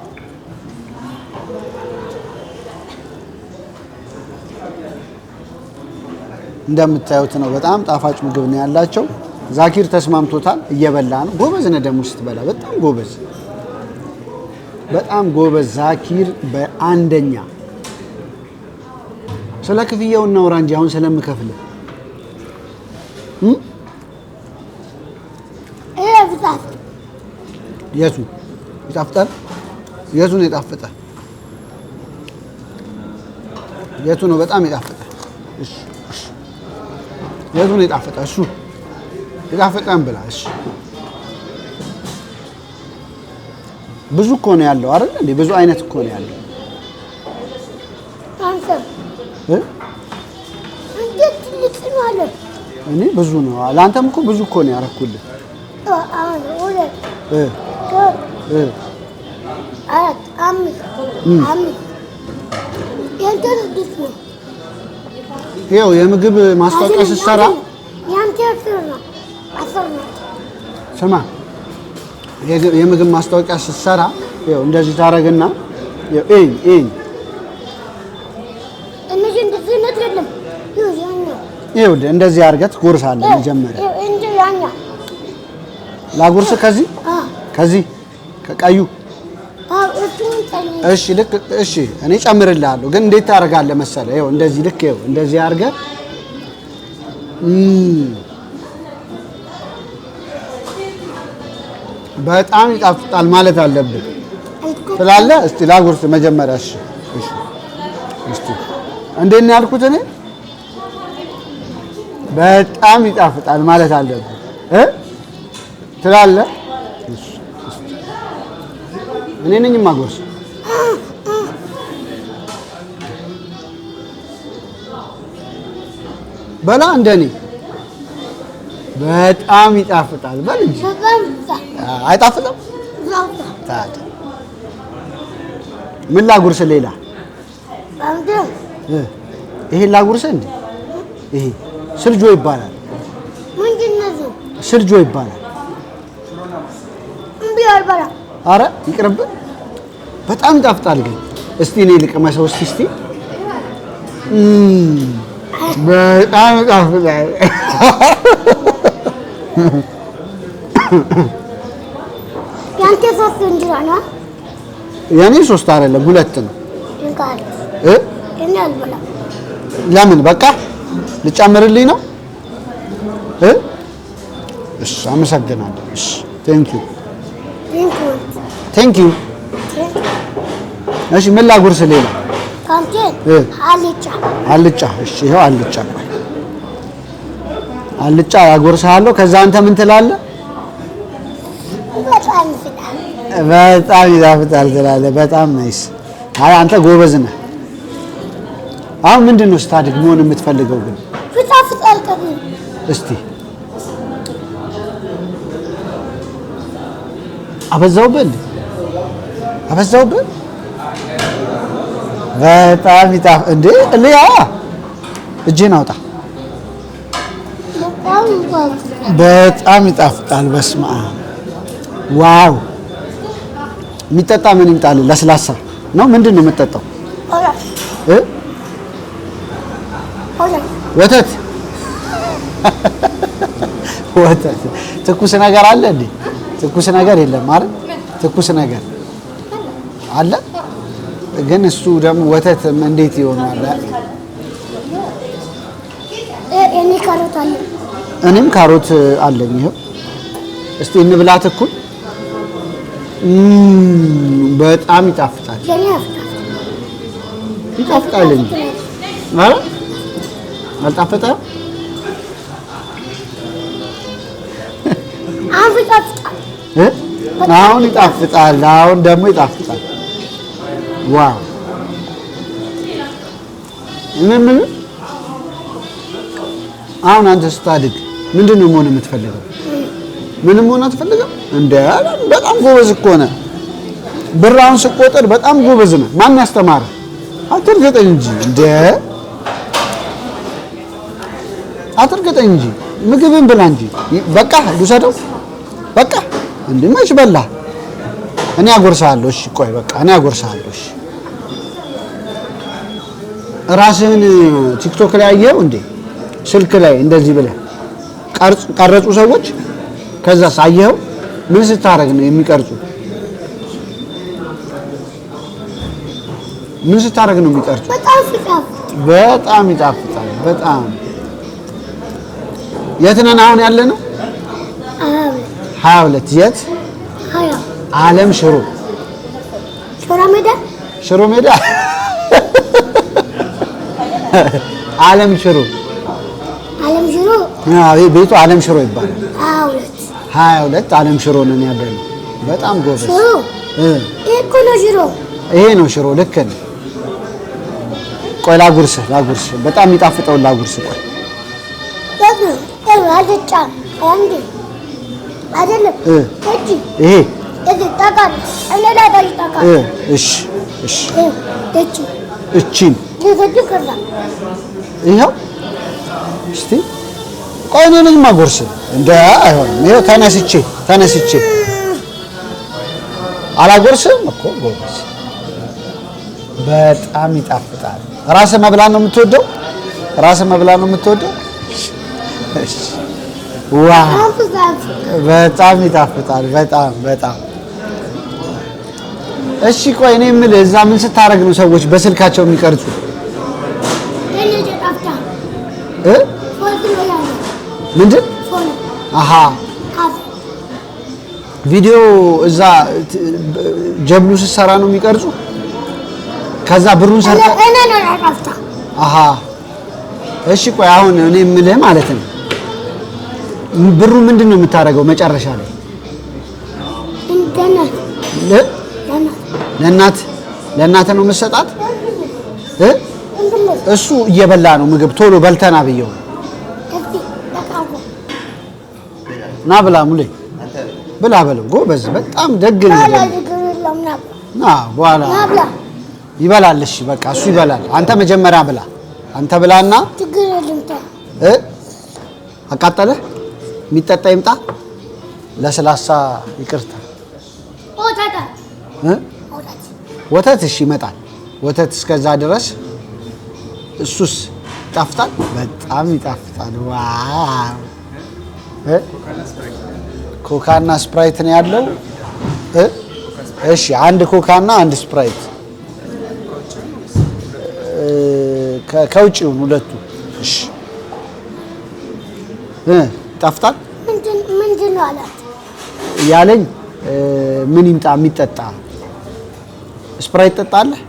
እንደምታዩት ነው በጣም ጣፋጭ ምግብ ነው ያላቸው ዛኪር ተስማምቶታል እየበላ ነው ጎበዝ ነው ደግሞ ስትበላ በጣም ጎበዝ ዛኪር በአንደኛ ስለ ክፍያው እናውራ እንጂ አሁን ስለምከፍል የቱ ይጣፍጣል የቱ ነው የጣፈጠ የቱ ነው በጣም የጣፈጠ እሺ የቱ ነው የጣፈጠ እሱ የጣፈጠን ብላ እሺ ብዙ እኮ ነው ያለው አይደል እንዴ ብዙ አይነት እኮ ነው ያለው አንተ እንዴት ልትናለ እኔ ብዙ ነው ለአንተም እኮ ብዙ እኮ ነው ያረኩልህ ይኸው የምግብ ማስታወቂያ ስትሰራ ስማ የምግብ ማስታወቂያ ስትሰራ ይኸው እንደዚህ ታረግና ይኸው እንደዚህ አድርገህ ትጎርሳለህ መጀመሪያ ላጉርስ ከዚህ ከቀዩ እሺ ልክ እሺ እኔ ጨምርልሃለሁ ግን እንዴት ታደርጋለህ መሰለህ ይኸው እንደዚህ ልክ ይኸው እንደዚህ አድርገህ በጣም ይጣፍጣል ማለት አለብህ ትላለህ እስቲ ላጉርስ መጀመሪያ እሺ እስቲ እንዴት ነው ያልኩት እኔ በጣም ይጣፍጣል ማለት አለብህ ትላለህ እኔ ነኝ ማጎርስ በላ እንደኔ በጣም ይጣፍጣል በል እንጂ አይጣፍጥም ታዲያ ምን ላጉርስ ሌላ ይሄ ላጉርሰ እንዴ? ይሄ ስርጆ ይባላል። ምንድነው? ስርጆ ይባላል። እምቢ አልበላ። አረ ይቅርብ። በጣም ይጣፍጣል ግን እስቲ እኔ ልቅመሰው እስቲ በጣም ይጣፍጣል። ያንተ ሶስት እንጀራ ነው? የኔ ሶስት አይደለም 2 ነው። እንካል እኔ አልበላም። ለምን በቃ ልጨምርልኝ ነው? እሺ አመሰግናለሁ። እሺ ቴንክ ዩ። እሺ ምን ላጉርስ ሌላ? ካንተ አልጫ። እሺ ይሄው አልጫ ያጎርሳለሁ። ከዛ አንተ ምን ትላለህ? በጣም ይጣፍጣል ትላለህ። በጣም ናይስ። አይ አንተ ጎበዝ ነህ። አሁን ምንድነው ስታድግ መሆን የምትፈልገው ግን? ይጣፍጣል። እስቲ አበዛውብን። በጣም ይጣፍጣል እንዴ? ለያ እጄን አውጣ። በጣም ይጣፍጣል። በስመ አብ ዋው። የሚጠጣ ምን ይምጣል? ለስላሳ ነው ምንድን ነው የምትጠጣው? ወተት። ትኩስ ነገር አለ እንዴ? ትኩስ ነገር የለም አይደል? ትኩስ ነገር አለ ግን እሱ ደግሞ ወተት እንዴት ይሆናል? እኔም ካሮት አለኝ። ይሄው እስቲ እንብላት እኩል። በጣም ይጣፍጣል። ይጣፍጣል እንዴ? ማለት አልጣፈጠም? አሁን ይጣፍጣል። አሁን ደግሞ ይጣፍጣል። ዋው ምን አሁን አንተ ስታድግ ምንድነው መሆን የምትፈልገው? ምንም መሆን አትፈልግም እንዴ? በጣም ጎበዝ እኮ ነህ። ብራውን ስቆጥር በጣም ጎበዝ ነህ። ማን ያስተማረ? አትርገጠኝ እንጂ እንዴ! አትርገጠኝ እንጂ ምግብን ብላ እንጂ። በቃ ልውሰደው። በቃ እንዴ መች በላ? እኔ አጎርሳለሁ። እሺ ቆይ በቃ እኔ አጎርሳለሁ። እሺ ራስህን ቲክቶክ ላይ አየኸው እንዴ? ስልክ ላይ እንደዚህ ብለህ ቀረጹ ሰዎች። ከዛ ሳየኸው ምን ስታረግ ነው የሚቀርጹ? ምን ስታረግ ነው የሚቀርጹ? በጣም ይጣፍጣል። በጣም የት ነን አሁን ያለ ነው? 22 የት? ዓለም ሽሮ ሜዳ ዓለም ሽሮ ቤቱ ዓለም ሽሮ ይባላል። 22 ዓለም ሽሮ ነን ያለነው። በጣም ጎበዝ። ይሄ ነው ሽሮ። ልክ ነህ። ቆይ ላጉርስህ። በጣም የሚጣፍጠውን ላጉርስህ። ቆይ ይሄ እቺን ይኸው እስቲ ቆይ እኔ ነኝ የማጎርስህ እንደ አይሆንም። ይኸው ተነስቼ አላጎርስም እኮ ጎበዝ። በጣም ይጣፍጣል። ራስህ መብላት ነው የምትወደው? ዋው በጣም ይጣፍጣል። በጣም እሺ ቆይ እኔ የምልህ እዛ ምን ስታረግ ነው ሰዎች በስልካቸው የሚቀርጹ? ምንድን? አሃ ቪዲዮ እዛ ጀብሉ ስትሰራ ነው የሚቀርጹ። ከዛ ብሩን ሰርታ አሃ እሺ ቆይ አሁን እኔ የምልህ ማለት ነው ብሩ ምንድን ነው የምታደርገው መጨረሻ ላይ? ለእናት ነው የምትሰጣት? እሱ እየበላ ነው ምግብ ቶሎ በልተና ብየው ና ብላ ሙሌ ብላ በለው። ጎበዝ በጣም ደግ ነው። ና በኋላ ይበላል። እሺ በቃ እሱ ይበላል። አንተ መጀመሪያ ብላ አንተ ብላና ችግር የለም። አቃጠለህ? የሚጠጣ ይምጣ። ለስላሳ ይቅርታ። ወተት እሺ ይመጣል። ወተት እስከዛ ድረስ እሱስ ይጣፍጣል፣ በጣም ይጣፍጣል። ዋው! ኮካና ስፕራይት ነው ያለው። እሺ አንድ ኮካና አንድ ስፕራይት ከውጭ ይሁን ሁለቱ። እሺ ይጣፍጣል። ምንድን ነው አላት ያለኝ። ምን ይምጣ የሚጠጣ? ስፕራይት ጠጣለህ?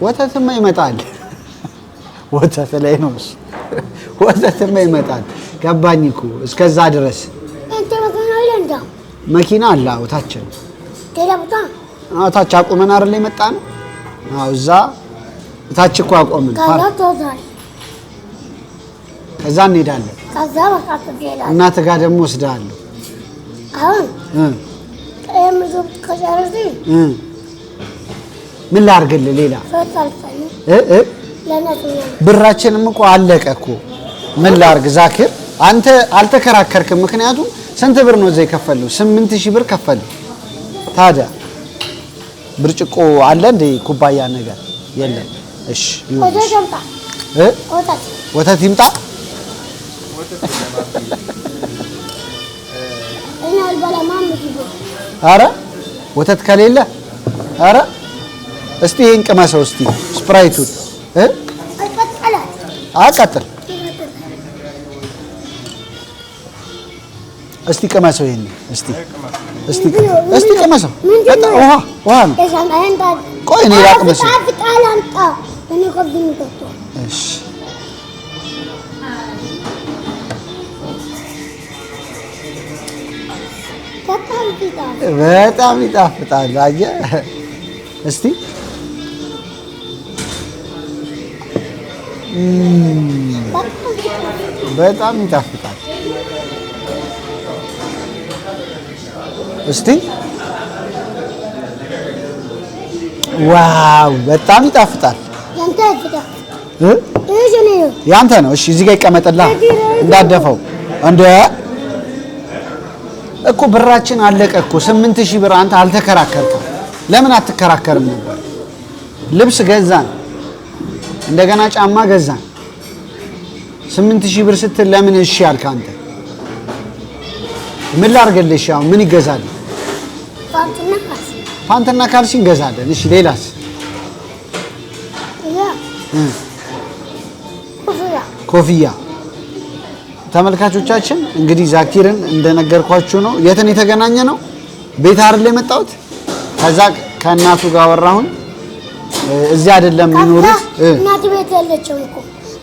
ወተትማ ይመጣል። ወተት ላይ ነው እሱ። ወተትማ ይመጣል። ገባኝ እኮ እስከዛ ድረስ መኪና አለ። ታችን ታች አቁመን አይደል የመጣን? አዎ እዛ ታች እኮ አቆምን። ከዛ እንሄዳለን። እናትህ ጋር ደግሞ ወስድሃለሁ። ምን ላድርግልህ ሌላ? ብራችንም እኮ አለቀ እኮ። ምን ላድርግ ዛኪር? አንተ አልተከራከርክም። ምክንያቱም ስንት ብር ነው እዛ የከፈለው? 8000 ብር ከፈለው። ታዲያ ብርጭቆ አለ እንደ ኩባያ ነገር የለም። እሺ ወተት ይምጣ። ኧረ ወተት ከሌለ ኧረ እስቲ ይሄን ቅመሰው እስቲ ስፕራይቱን አቃጥል እስቲ ቅመሰው ይሄን እስቲ ቅመሰው። ውሃ ነው። ቆይ እኔ ላቅመሰው። እሺ በጣም ይጣፍጣል። አየህ እስቲ በጣም ይጣፍጣል። እስቲ ዋው በጣም ይጣፍጣል። ያንተ ነው። እሺ እዚህ ጋር ይቀመጥልህ እንዳደፈው እንደ እኮ ብራችን አለቀ እኮ 8000 ብር። አንተ አልተከራከርክም። ለምን አትከራከርም ነበር? ልብስ ገዛን፣ እንደገና ጫማ ገዛን። 8000 ብር ስትል ለምን እሺ አልክ አንተ? ምን ላድርግልሽ? ያው ምን ይገዛል? ፓንትና ካልሲ እንገዛለን። እሺ ሌላስ? ኮፍያ። ተመልካቾቻችን እንግዲህ ዛኪርን እንደነገርኳችሁ ነው። የትን የተገናኘ ነው? ቤት አይደል የመጣሁት። ከዛ ከእናቱ ጋር አወራሁኝ። እዚህ አይደለም የሚኖሩት። እናት ቤት ያለችው እኮ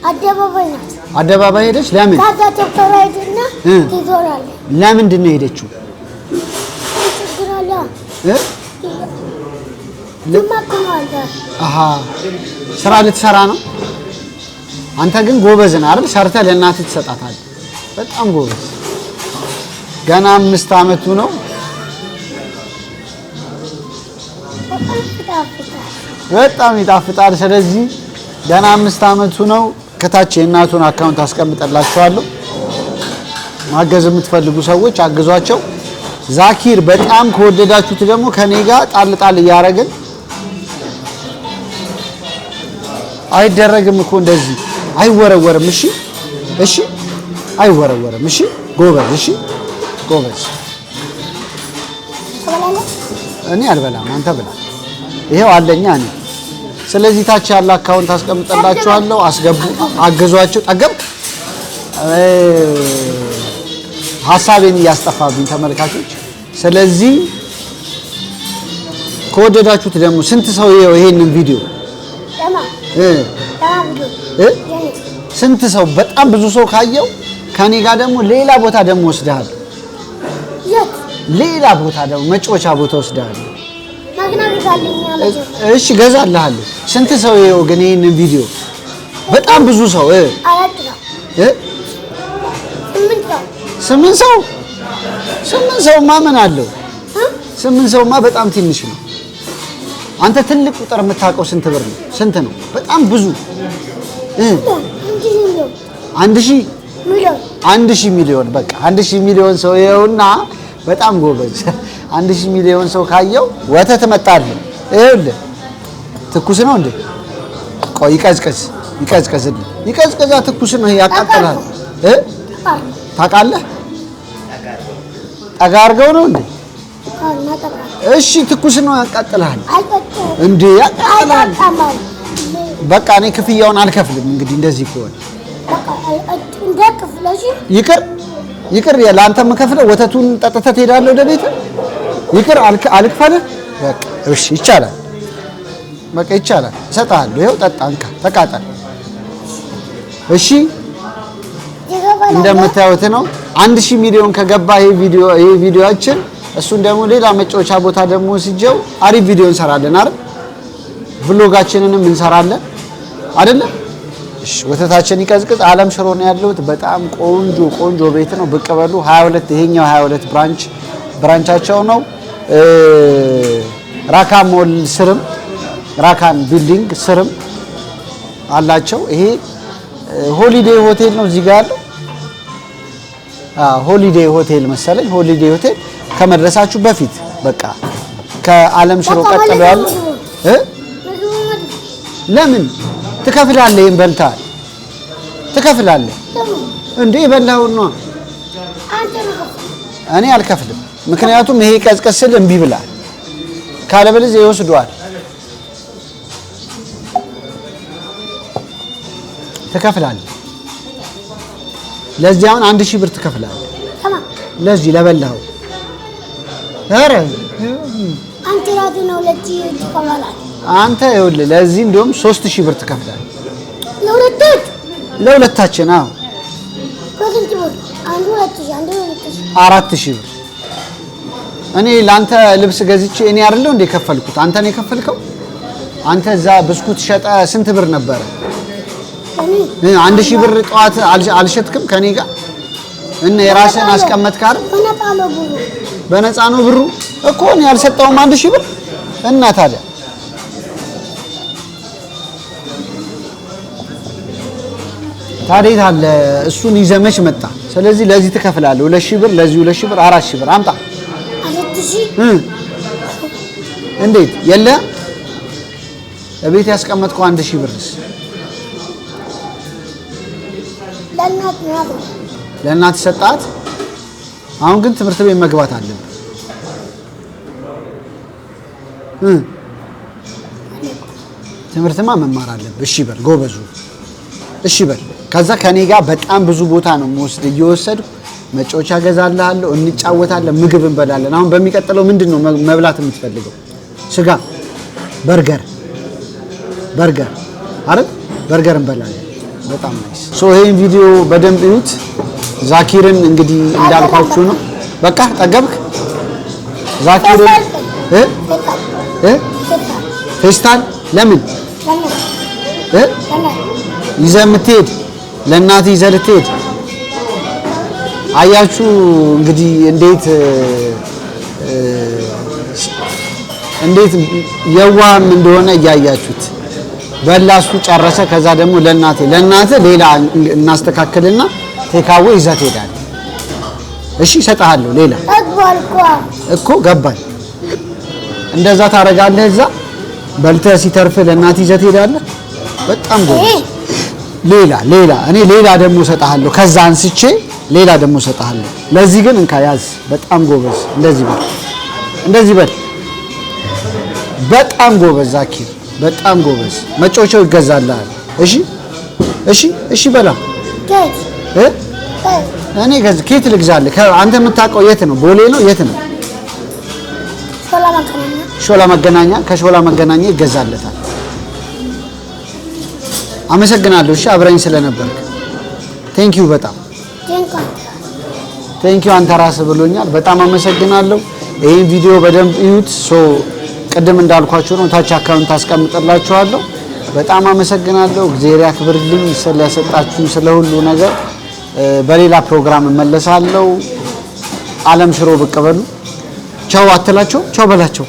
አደባባይ ናት። አደባባይ ሄደች። ለምን? ታታ ተፈራ ሄደና ትዞራለች። ለምንድን ነው ሄደችው? ትግራላ አሃ ስራ ልትሰራ ነው። አንተ ግን ጎበዝ ነህ አይደል? ሰርተህ ለእናትህ ትሰጣታለህ። በጣም ጎበዝ። ገና 5 አመቱ ነው። በጣም ይጣፍጣል። ስለዚህ ገና 5 አመቱ ነው። ከታች የእናቱን አካውንት አስቀምጠላችኋለሁ። ማገዝ የምትፈልጉ ሰዎች አግዟቸው። ዛኪር በጣም ከወደዳችሁት ደግሞ ከኔ ጋር ጣል እያደረግን አይደረግም እኮ እንደዚህ አይወረወርም። እሺ አይወረወርም። እሺ ጎበዝ። እሺ ጎበዝ። እኔ አልበላም፣ አንተ ብላ። ይሄው አለኛ እኔ። ስለዚህ ታች ያለ አካውንት አስቀምጠላችኋለሁ። አስገቡ፣ አግዟቸው። ጠገብክ? ሐሳቤን እያስጠፋብኝ ተመልካቾች። ስለዚህ ከወደዳችሁት ደግሞ ስንት ሰው ይሄንን ቪዲዮ ስንት ሰው በጣም ብዙ ሰው ካየው ከኔ ጋር ደግሞ ሌላ ቦታ ደግሞ ወስደሃል። ሌላ ቦታ ደግሞ መጫወቻ ቦታ ወስደሃል። እሺ ገዛልሃለሁ። ስንት ሰው ይኸው ግን ይሄንን ቪዲዮ በጣም ብዙ ሰው 8 ሰው 8 ሰውማ ምን አለው? 8 ሰውማ በጣም ትንሽ ነው። አንተ ትልቅ ቁጥር የምታውቀው ስንት ብር ነው? ስንት ነው? በጣም ብዙ 1,000 ሚሊዮን በቃ 1,000 ሚሊዮን ሰው ይኸውና፣ በጣም ጎበዝ 1,000 ሚሊዮን ሰው ካየው ወተት መጣልህ። ይኸውልህ ትኩስ ነው እንዴ? ቆይ ይቀዝቀዝ ትኩስ ነው። ያቃጥላል። ታውቃለህ? ጠጋ አድርገው ነው እንዴ? እሺ ትኩስ ነው። ያቃጥላል እንዴ? ያቃጥላል። በቃ እኔ ክፍያውን አልከፍልም። እንግዲህ እንደዚህ ከሆነ ይቅር ለአንተ የምከፍለው ወተቱን ጠጥተህ ትሄዳለህ ወደ ቤት። ይቅር አልክፈልህ። በቃ እሺ ይቻላል። በቃ ይቻላል። እሰጥሃለሁ። ይኸው ጠጣ፣ እንካ፣ ተቃጠል። እሺ እንደምታዩት ነው 1,000 ሚሊዮን ከገባ ይሄ ቪዲዮአችን። እሱን ደግሞ ሌላ መጫወቻ ቦታ ደግሞ ሲጀው አሪፍ ቪዲዮ እንሰራለን አይደል? ቭሎጋችንንም እንሰራለን አይደል? እሺ ወተታችን ይቀዝቅዝ። ዓለም ሽሮ ነው ያለሁት። በጣም ቆንጆ ቤት ነው። ብቅ በሉ። 22 ይሄኛው 22 ብራንቻቸው ነው። ራካን ሞል ስርም ራካን ቢልዲንግ ስርም አላቸው። ይሄ ሆሊዴይ ሆቴል ነው እዚህ ጋር ያለው። ሆሊዴይ ሆቴል መሰለኝ። ሆሊዴይ ሆቴል ከመድረሳችሁ በፊት በቃ ከዓለም ሽሮ ቀጥሎ ያለው ለምን ትከፍላለህ? ይሄን በልተሃል ትከፍላለህ እንዴ? የበላኸውን ነው። እኔ አልከፍልም፣ ምክንያቱም ይሄ ቀዝቀዝ ስል እምቢ ብላል። ካለበለዚያ ይወስዷል። ትከፍላለህ። ለዚህ አሁን 1,000 ብር ትከፍላለህ። ለዚህ ለበላኸው። ኧረ አንተ ራሱ ነው ለዚህ ትከፍላለህ። አንተ ይኸውልህ ለዚህ እንደውም 3,000 ብር ትከፍላለህ። ለሁለታችን። አዎ 4,000 ብር። እኔ ለአንተ ልብስ ገዝቼ እኔ አይደለሁ እንደ ከፈልኩት? አንተ ነው የከፈልከው። አንተ እዛ ብስኩት ሸጠ ስንት ብር ነበረ? 1,000 ብር ጠዋት አልሸጥክም ከኔ ጋር እና የራስህን አስቀመጥክ አይደል? በነፃ ነው ብሩ እኮ እኔ ያልሰጠውም 1,000 ብር እና ታዲያ አለ እሱን ይዘመች መጣ። ስለዚህ ለዚህ ትከፍላለህ 2,000 ብር፣ ለዚህ 2,000 ብር፣ 4,000 ብር አምጣ። እንዴት የለ እቤት ያስቀመጥከው 1,000 ብርስ ለእናት ሰጣት። አሁን ግን ትምህርት ቤት መግባት አለብህ። ትምህርትማ መማር አለብህ። እሺ በል ጎበዙ። እሺ በል ከዛ ከኔ ጋር በጣም ብዙ ቦታ ነው የምወስድ። እየወሰድኩ መጫወቻ ገዛልሃለሁ፣ እንጫወታለን፣ ምግብ እንበላለን። አሁን በሚቀጥለው ምንድን ነው መብላት የምትፈልገው? ስጋ፣ በርገር አይደል? በርገር እንበላለን። በጣም ናይስ። ይሄን ቪዲዮ በደንብ እዩት። ዛኪርን እንግዲህ እንዳልኳችሁ ነው። በቃ ጠገብክ? ዛኪርን ፌስታል ለምን ይዘህ የምትሄድ ለእናትህ ይዘህ ልትሄድ? አያችሁ እንግዲህ እንዴት የዋህም እንደሆነ እያያችሁት። በላሱ ጨረሰ። ከዛ ደግሞ ለእናትህ ሌላ እናስተካክልና ቴካዌ ይዘህ ትሄዳለህ። እሺ እሰጥሃለሁ። ሌላ እኮ ገባኝ። እንደዛ ታደርጋለህ። እዛ በልተህ ሲተርፍህ ለእናትህ ይዘህ ትሄዳለህ። በጣም ጎበዝ። እኔ ሌላ ደግሞ እሰጥሃለሁ። ከዛ አንስቼ ሌላ ደግሞ እሰጥሃለሁ። ለዚህ ግን እንካ ያዝ። በጣም ጎበዝ። እንደዚህ በል። በጣም ጎበዝ ዛኪር፣ በጣም ጎበዝ። መጫወቻው ይገዛልሃል። እሺ በላ። እኔ ኬት ልግዛልህ? አንተ የምታውቀው የት ነው? ቦሌ ነው? የት ነው? ሾላ መገናኛ። ከሾላ መገናኛ ይገዛለታል። አመሰግናለሁ። እሺ አብረኝ ስለነበርክ ቴንኪው። በጣም ቴንኪው። አንተ ራስህ ብሎኛል። በጣም አመሰግናለሁ። ይሄን ቪዲዮ በደንብ እዩት። ቅድም እንዳልኳችሁ ነው፣ ታች አካውንት አስቀምጥላችኋለሁ። በጣም አመሰግናለሁ። እግዚአብሔር ያክብርልኝ ስለሰጣችሁኝ ስለሁሉ ነገር። በሌላ ፕሮግራም እመለሳለሁ። ዓለም ሽሮ ብቅ በሉ። ቻው አትላቸው? ቻው በላቸው።